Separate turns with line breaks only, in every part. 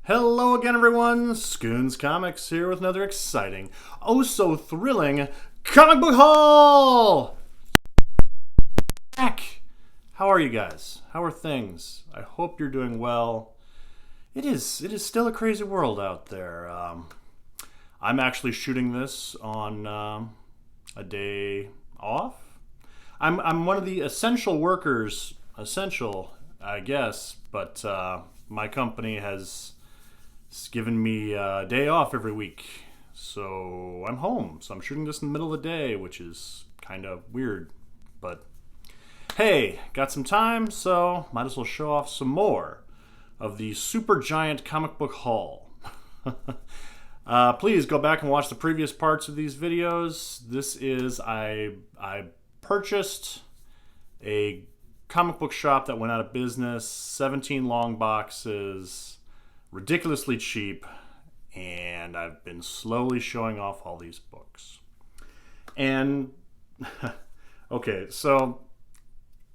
Hello again, everyone. Scoons Comics here with another exciting, oh so thrilling comic book haul. Back. How are you guys? How are things? I hope you're doing well. It is still a crazy world out there. I'm actually shooting this on a day off. I'm one of the essential workers. Essential, I guess, but my company has given me a day off every week, so I'm home. So I'm shooting this in the middle of the day, which is kind of weird, but hey, got some time, so might as well show off some more of the super giant comic book haul. Please go back and watch the previous parts of these videos. This is, I purchased a comic book shop that went out of business, 17 long boxes, ridiculously cheap, and I've been slowly showing off all these books. And okay, so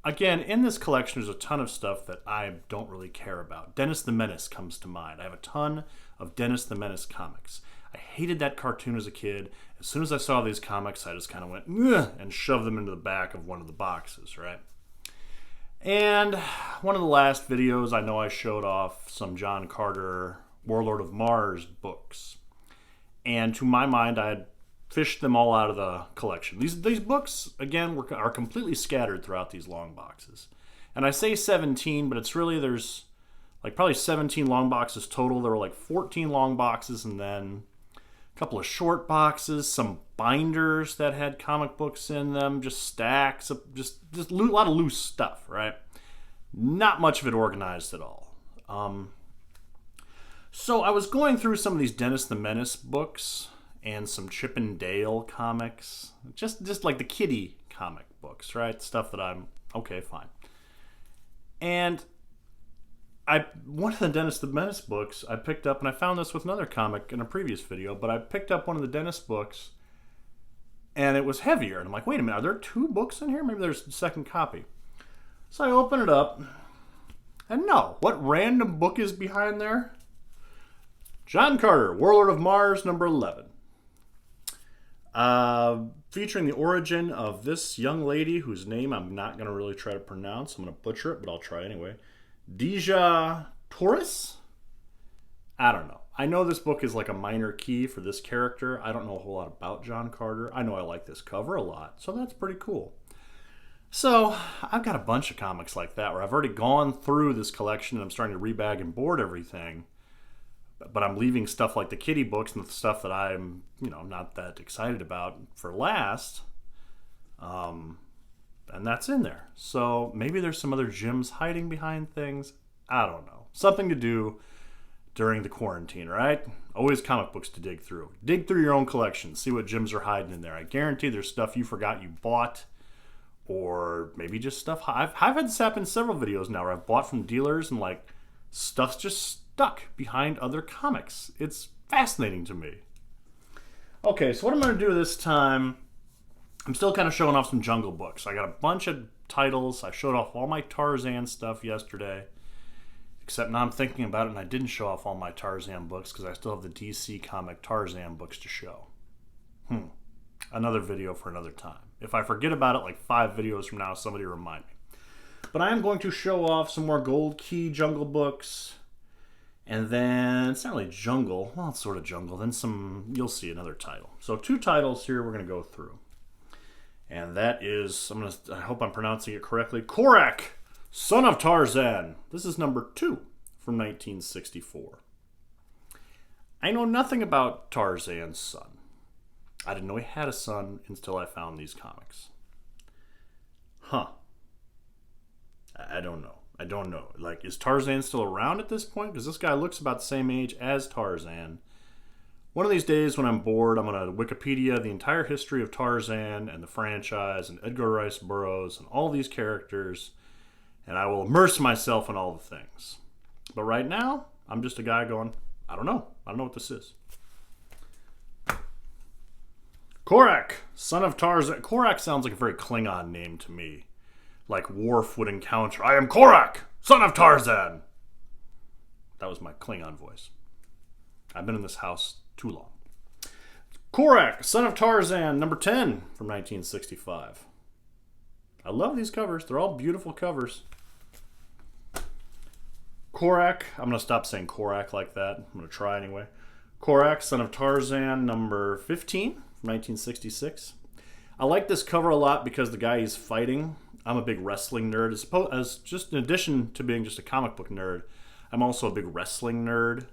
again, in this collection there's a ton of stuff that I don't really care about. Dennis the Menace comes to mind. I have a ton of Dennis the Menace comics. I hated that cartoon as a kid. As soon as I saw these comics, I just kind of went ugh, and shoved them into the back of one of the boxes, right? And one of the last videos, I know I showed off some John Carter Warlord of Mars books. And to my mind, I had fished them all out of the collection. These books, again, are completely scattered throughout these long boxes. And I say 17, but it's really, there's like probably 17 long boxes total. There were like 14 long boxes and then a couple of short boxes, some binders that had comic books in them, just stacks of just a lot of loose stuff, right? Not much of it organized at all. So I was going through some of these Dennis the Menace books and some Chip and Dale comics, just like the kiddie comic books, right? Stuff that I'm okay, fine. And one of the Dennis the Menace books I picked up, and I found this with another comic in a previous video, but I picked up one of the Dennis books and it was heavier. And I'm like, wait a minute, are there two books in here? Maybe there's a second copy. So I open it up, and no, what random book is behind there? John Carter, Warlord of Mars, number 11. Featuring the origin of this young lady whose name I'm not going to really try to pronounce. I'm going to butcher it, but I'll try anyway. Dejah Thoris? I don't know. I know this book is like a minor key for this character. I don't know a whole lot about John Carter. I know I like this cover a lot, so that's pretty cool. So I've got a bunch of comics like that where I've already gone through this collection and I'm starting to rebag and board everything, but I'm leaving stuff like the kiddie books and the stuff that I'm, not that excited about for last. And that's in there. So maybe there's some other gems hiding behind things. I don't know. Something to do during the quarantine, right? Always comic books to dig through. Dig through your own collection. See what gems are hiding in there. I guarantee there's stuff you forgot you bought, or maybe just stuff. I've had this happen in several videos now where I've bought from dealers and like stuff's just stuck behind other comics. It's fascinating to me. Okay, so what I'm going to do this time, I'm still kind of showing off some Jungle books. I got a bunch of titles. I showed off all my Tarzan stuff yesterday. Except now I'm thinking about it and I didn't show off all my Tarzan books because I still have the DC comic Tarzan books to show. Another video for another time. If I forget about it like 5 videos from now, somebody remind me. But I am going to show off some more Gold Key Jungle books. And then, it's not really jungle. Well, it's sort of jungle. Then some, you'll see another title. So 2 titles here we're going to go through. And that is, I hope I'm pronouncing it correctly, Korak, Son of Tarzan. This is number 2 from 1964. I know nothing about Tarzan's son. I didn't know he had a son until I found these comics. I don't know. Like, is Tarzan still around at this point? Because this guy looks about the same age as Tarzan. One of these days when I'm bored, I'm going to Wikipedia the entire history of Tarzan and the franchise and Edgar Rice Burroughs and all these characters, and I will immerse myself in all the things. But right now, I'm just a guy going, I don't know what this is. Korak, Son of Tarzan. Korak sounds like a very Klingon name to me. Like Worf would encounter, I am Korak, Son of Tarzan. That was my Klingon voice. I've been in this house too long. Korak, Son of Tarzan, number 10 from 1965. I love these covers. They're all beautiful covers. Korak, I'm going to stop saying Korak like that. I'm going to try anyway. Korak, Son of Tarzan, number 15 from 1966. I like this cover a lot because the guy he's fighting, I'm a big wrestling nerd. As just in addition to being just a comic book nerd, I'm also a big wrestling nerd.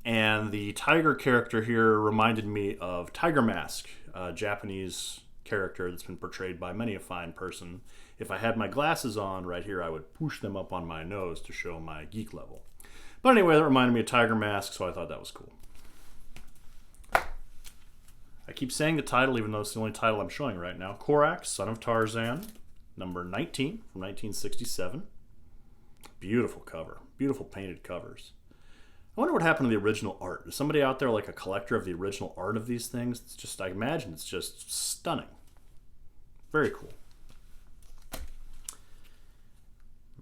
And the tiger character here reminded me of Tiger Mask, a Japanese character that's been portrayed by many a fine person. If I had my glasses on right here, I would push them up on my nose to show my geek level. But anyway, that reminded me of Tiger Mask, so I thought that was cool. I keep saying the title, even though it's the only title I'm showing right now. Korak, Son of Tarzan, number 19 from 1967. Beautiful cover. Beautiful painted covers. I wonder what happened to the original art. Is somebody out there like a collector of the original art of these things? It's just, I imagine it's just stunning. Very cool.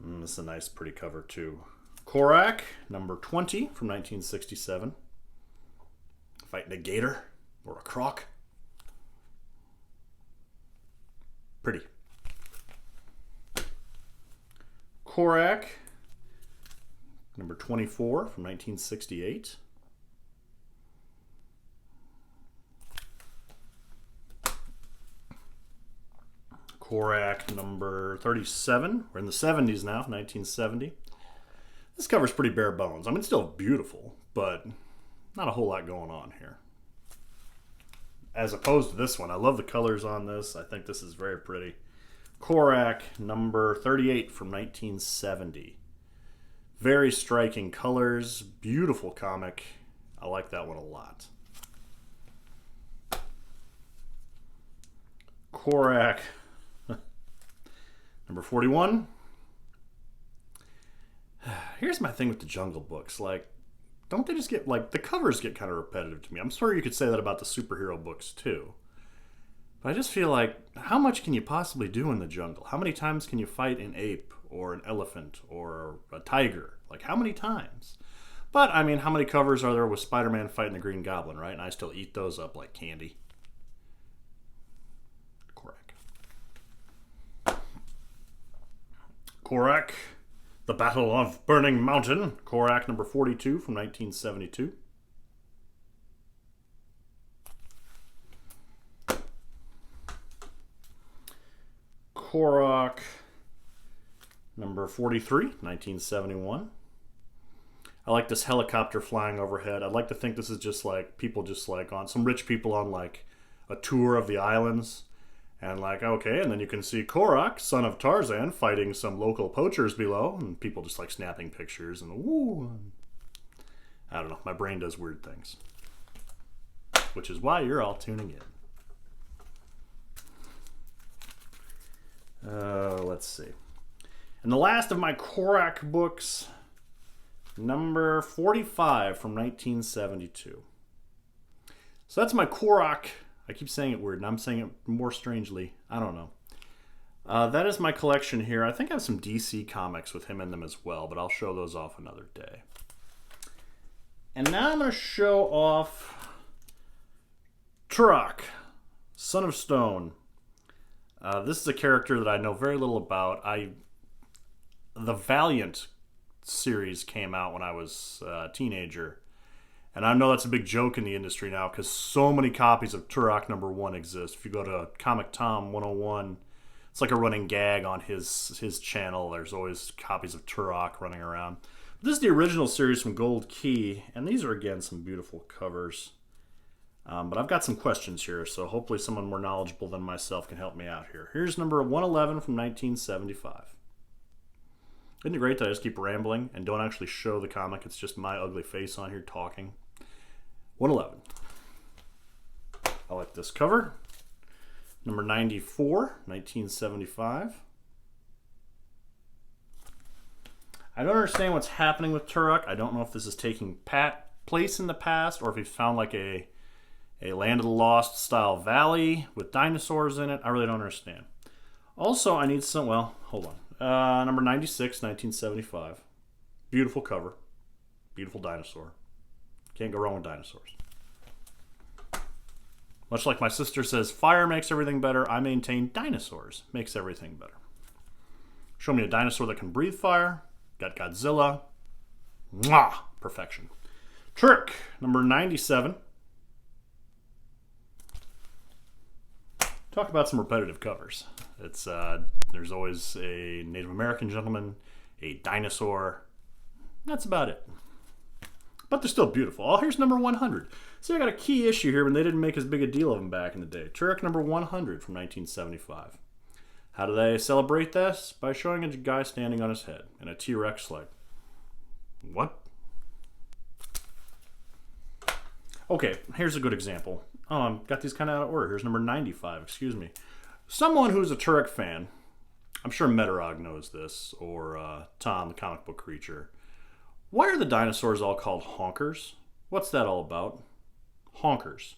This is a nice, pretty cover too. Korak, number 20 from 1967. Fighting a gator or a croc. Pretty. Korak, number 24 from 1968. Korak, number 37. We're in the 70s now, 1970. This cover's pretty bare bones. I mean, it's still beautiful, but not a whole lot going on here. As opposed to this one. I love the colors on this. I think this is very pretty. Korak, number 38 from 1970. Very striking colors, beautiful comic. I like that one a lot. Korak, number 41. Here's my thing with the Jungle books. Like, don't they just get, like, the covers get kind of repetitive to me. I'm sure you could say that about the superhero books too. But I just feel like, how much can you possibly do in the jungle? How many times can you fight an ape or an elephant or a tiger? Like, how many times? But, I mean, how many covers are there with Spider-Man fighting the Green Goblin, right? And I still eat those up like candy. Korak, The Battle of Burning Mountain. Korak, number 42 from 1972. Korak, number 43, 1971. I like this helicopter flying overhead. I'd like to think this is just like people just like on some rich people on like a tour of the islands. And like, okay, and then you can see Korak, Son of Tarzan, fighting some local poachers below, and people just like snapping pictures and woo. I don't know, my brain does weird things. Which is why you're all tuning in. Let's see. And the last of my Korak books, number 45 from 1972. So that's my Korak. I keep saying it weird, and I'm saying it more strangely. I don't know. That is my collection here. I think I have some DC comics with him in them as well, but I'll show those off another day. And now I'm going to show off Turok, Son of Stone. This is a character that I know very little about. The Valiant series came out when I was a teenager. And I know that's a big joke in the industry now because so many copies of Turok number 1 exist. If you go to Comic Tom 101, it's like a running gag on his channel. There's always copies of Turok running around. But this is the original series from Gold Key, and these are, again, some beautiful covers. But I've got some questions here, so hopefully someone more knowledgeable than myself can help me out here. Here's number 111 from 1975. Isn't it great that I just keep rambling and don't actually show the comic? It's just my ugly face on here talking. 111. I like this cover. Number 94, 1975. I don't understand what's happening with Turok. I don't know if this is taking place in the past or if he's found like a Land of the Lost style valley with dinosaurs in it. I really don't understand. Also, I need some, well, hold on. Number 96, 1975. Beautiful cover. Beautiful dinosaur. Can't go wrong with dinosaurs. Much like my sister says fire makes everything better, I maintain dinosaurs makes everything better. Show me a dinosaur that can breathe fire. Got Godzilla. Mwah! Perfection. Turk, number 97. Talk about some repetitive covers. It's there's always a Native American gentleman, a dinosaur. That's about it. But they're still beautiful. Oh, here's number 100. See, I got a key issue here when they didn't make as big a deal of them back in the day. Turek number 100 from 1975. How do they celebrate this? By showing a guy standing on his head and a T-Rex like, what? Okay, here's a good example. Oh, got these kind of out of order. Here's number 95, excuse me. Someone who's a Turek fan, I'm sure Metarog knows this, or Tom, the comic book creature. Why are the dinosaurs all called honkers? What's that all about? Honkers.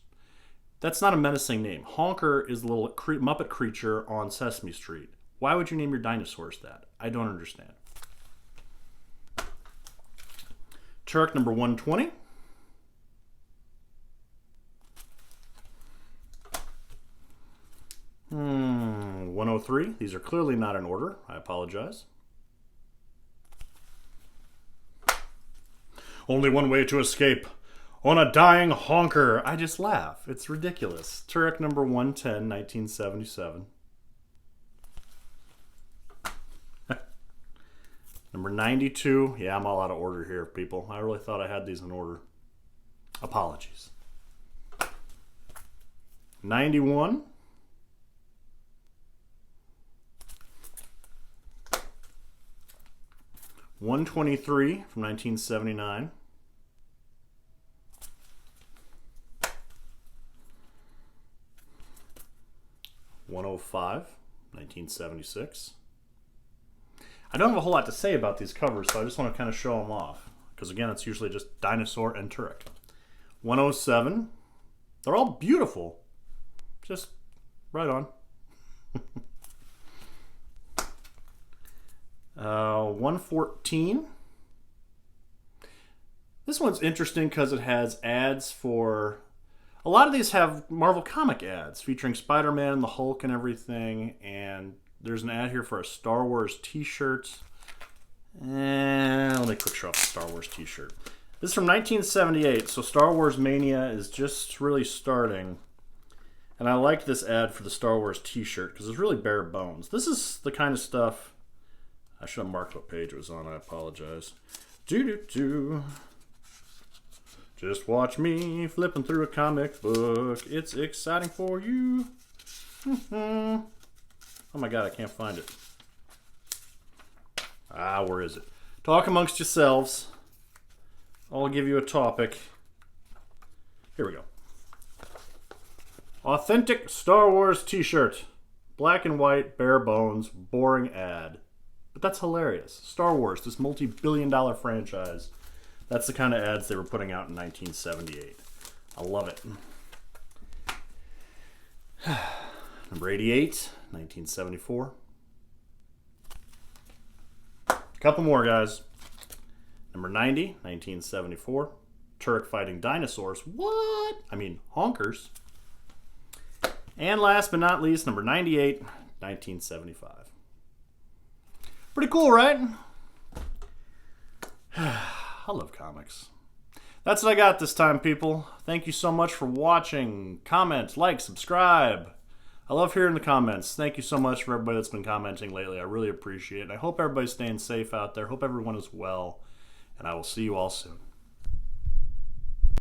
That's not a menacing name. Honker is the little Muppet creature on Sesame Street. Why would you name your dinosaurs that? I don't understand. Turek number 120. Hmm, 103. These are clearly not in order. I apologize. Only one way to escape. On a dying honker. I just laugh. It's ridiculous. Turek number 110, 1977. Number 92. Yeah, I'm all out of order here, people. I really thought I had these in order. Apologies. 91. $123 from 1979. $105, 1976. I don't have a whole lot to say about these covers, so I just want to kind of show them off. Because again, it's usually just dinosaur and Turek. 107. They're all beautiful. Just right on. 114. This one's interesting because it has ads for... A lot of these have Marvel comic ads featuring Spider-Man and the Hulk and everything. And there's an ad here for a Star Wars t-shirt. And let me quick show off the Star Wars t-shirt. This is from 1978, so Star Wars Mania is just really starting. And I like this ad for the Star Wars t-shirt because it's really bare bones. This is the kind of stuff... I should have marked what page it was on. I apologize. Doo-doo-doo. Just watch me flipping through a comic book. It's exciting for you. Oh my god, I can't find it. Where is it? Talk amongst yourselves. I'll give you a topic. Here we go. Authentic Star Wars t-shirt. Black and white, bare bones, boring ad. But that's hilarious. Star Wars, this multi-billion-dollar franchise. That's the kind of ads they were putting out in 1978. I love it. Number 88, 1974. A couple more, guys. Number 90, 1974. Turek fighting dinosaurs. What? I mean, honkers. And last but not least, number 98, 1975. Pretty cool, right? I love comics. That's what I got this time, people. Thank you so much for watching. Comment, like, subscribe. I love hearing the comments. Thank you so much for everybody that's been commenting lately. I really appreciate it. I hope everybody's staying safe out there. Hope everyone is well. And I will see you all soon.